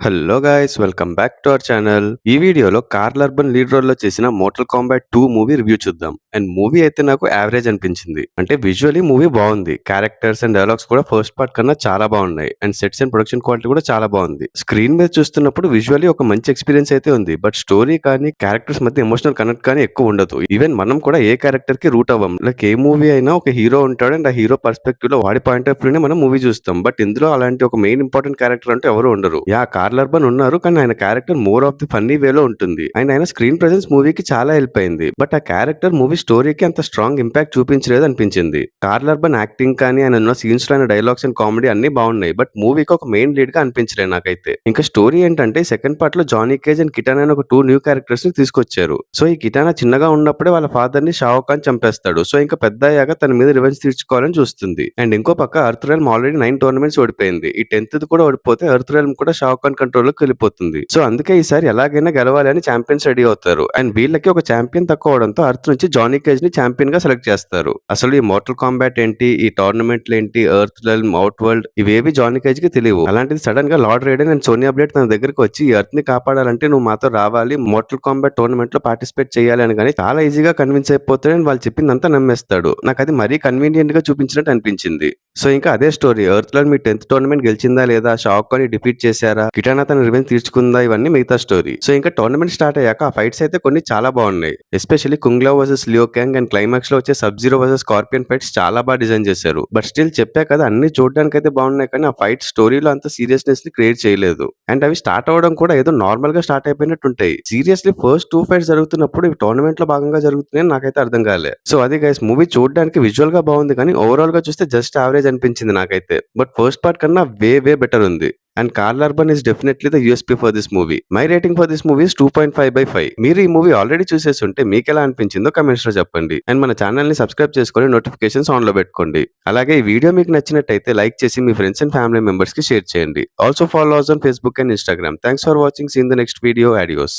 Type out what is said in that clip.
Hello guys, welcome back to our channel. ఈ వీడియోలో curl urban lead role లో చేసిన మోర్టల్ కాంబాట్ 2 మూవీ రివ్యూ చూద్దాం. అండ్ మూవీ అయితే నాకు యావరేజ్ అనిపించింది. అంటే విజువల్లీ మూవీ బాగుంది, క్యారెక్టర్స్ అండ్ డైలాగ్స్ కూడా ఫస్ట్ పార్ట్ కన్నా చాలా బాగున్నాయి. And sets and production quality కూడా చాలా బాగుంది. స్క్రీన్ మీద చూస్తున్నప్పుడు విజువల్లీ ఒక మంచి ఎక్స్పీరియన్స్ అయితే ఉంది. బట్ స్టోరీ కానీ క్యారెక్టర్స్ మధ్య ఎమోషనల్ కనెక్ట్ కానీ ఎక్కువ ఉండదు. ఈవెన్ మనం కూడా ఏ క్యారెక్టర్ కి రూట్ అవ్వం. లైక్ ఏ మూవీ అయినా ఒక హీరో ఉంటాడు అండ్ ఆ హీరో పర్స్పెక్టివ్ లో వాడి పాయింట్ ఆఫ్ వ్యూ నే మనం మూవీ చూస్తాం. బట్ ఇందులో అలాంటి ఒక మెయిన్ ఇంపార్టెంట్ క్యారెక్టర్ అంటే ఎవరు ఉండరు. కార్ల్ అర్బన్ ఉన్నారు, కానీ ఆయన character more of the funny వేలో ఉంటుంది. అండ్ ఆయన స్క్రీన్ ప్రెజెన్స్ మూవీకి చాలా హెల్ప్ అయింది. బట్ ఆ క్యారెక్టర్ మూవీ స్టోరీకి అంత స్ట్రాంగ్ ఇంపాక్ట్ చూపించలేదు అనిపించింది. కార్ల్ అర్బన్ యాక్టింగ్ కానీ ఆయన ఉన్న సీన్స్ లో డైలాగ్స్ అండ్ కామెడీ అన్ని బాగున్నాయి. బట్ మూవీకి ఒక మెయిన్ లీడ్ గా అనిపించలేదు నాకైతే. ఇంకా స్టోరీ ఏంటంటే సెకండ్ పార్ట్ లో జానీ కేజ్ అండ్ కిటానా అనే ఒక 2 న్యూ క్యారెక్టర్స్ ని తీసుకొచ్చారు. సో ఈ కిటానా చిన్నగా ఉన్నప్పుడే వాళ్ళ ఫాదర్ ని షావో ఖాన్ చంపేస్తాడు. సో ఇంకా పెద్ద అయ్యాక తన మీద రివెంజ్ తీర్చుకోవాలని చూస్తుంది. అండ్ ఇంకో పక్క అర్త్ రియల్మ్ ఆల్రెడీ 9 టోర్నమెంట్స్ ఓడిపోయింది. ఈ 10th కూడా ఓడిపోతే అర్త్ రియల్మ్ కూడా షావో ఖాన్ కంట్రోల్ లోకి వెళ్ళిపోతుంది. సో అందుకే ఈసారి ఎలాగైనా గెలవాలి అని ఛాంపియన్స్ రెడీ అవుతారు. అండ్ వీళ్ళకి ఒక ఛాంపియన్ తక్కువ అవడంతో అర్త్ నుంచి జానీ కేజ్ ని ఛాంపియన్ గా సెలెక్ట్ చేస్తారు. అసలు ఈ మోర్టల్ కాంబాట్ ఏంటి, ఈ టోర్నమెంట్లు ఏంటి, ఎర్త్ రియల్మ్, అవుట్ వరల్డ్ ఇవేవి జానీ కేజ్ కి తెలియవు. అలాంటిది సడన్ గా లార్డ్ రేడెన్ అండ్ సోనియా బ్లేడ్ తన దగ్గరికి వచ్చి ఈ ఎర్త్ ని కాపాడాలంటే నువ్వు మాతో రావాలి, మోర్టల్ కాంబాట్ టోర్నమెంట్ లో పార్టిసిపేట్ చేయాలి అని కానీ చాలా ఈజీగా కన్విన్స్ అయిపోతాడని వాళ్ళు చెప్పిందంతా నమ్మేస్తాడు. నాకు అది మరీ కన్వీనియంట్ గా చూపించినట్టు అనిపించింది. సో ఇంకా అదే స్టోరీ, ఎర్త్ లో మీ 10th టోర్నమెంట్ గెలిచిందా లేదా, షాక్ ని డిఫీట్ చేశారా, కిటానా తన రివెంజ్ తీర్చుకుందా, ఇవన్నీ మిగతా స్టోరీ. సో ఇంకా టోర్నమెంట్ స్టార్ట్ అయ్యాక ఆ ఫైట్స్ అయితే కొన్ని చాలా బాగున్నాయి. Especially Kung Lao versus Liu Kang and climax లో వచ్చే Sub Zero versus Scorpion fights చాలా బాగా డిజైన్ చేశారు. బట్ స్టిల్ చెప్పా కదా, అన్ని చూడడానికి అయితే బాగున్నాయి, కానీ ఆ ఫైట్ స్టోరీలో అంత సీరియస్నెస్ ని క్రియేట్ చేయలేదు. అండ్ అవి స్టార్ట్ అవ్వడం కూడా ఏదో నార్మల్ గా స్టార్ట్ అయిపోయినట్టు ఉంటాయి. సీరియస్లీ ఫస్ట్ 2 ఫైట్స్ జరుగుతున్నప్పుడు ఇవి టోర్నమెంట్ లో భాగంగా జరుగుతున్నాయని నాకైతే అర్థం కాలే. సో అది గైస్, మూవీ చూడడానికి విజువల్ గా బాగుంది, కానీ ఓవరాల్ గా చూస్తే జస్ట్ యావరేజ్ అనిపించింది నాకైతే. బట్ ఫస్ట్ పార్ట్ కన్నా వే బెటర్ ఉంది. And Karl Urban is definitely the USP for this movie. My rating for this movie is 2.5/5. మీరు ఈ మూవీ ఆల్రెడీ చూసేసి ఉంటే మీకు ఎలా అనిపించిందో కమెంట్స్ లో చెప్పండి. అండ్ మన ఛానల్ ని సబ్స్క్రైబ్ చేసుకొని నోటిఫికేషన్స్ ఆన్ లో పెట్టుకోండి. అలాగే ఈ వీడియో మీకు నచ్చినట్టయితే లైక్ చేసి మీ ఫ్రెండ్స్ అండ్ ఫ్యామిలీ మెంబర్స్ కి షేర్ చేయండి. Also follow us on Facebook and Instagram. Thanks for watching. See in the next video. Adios.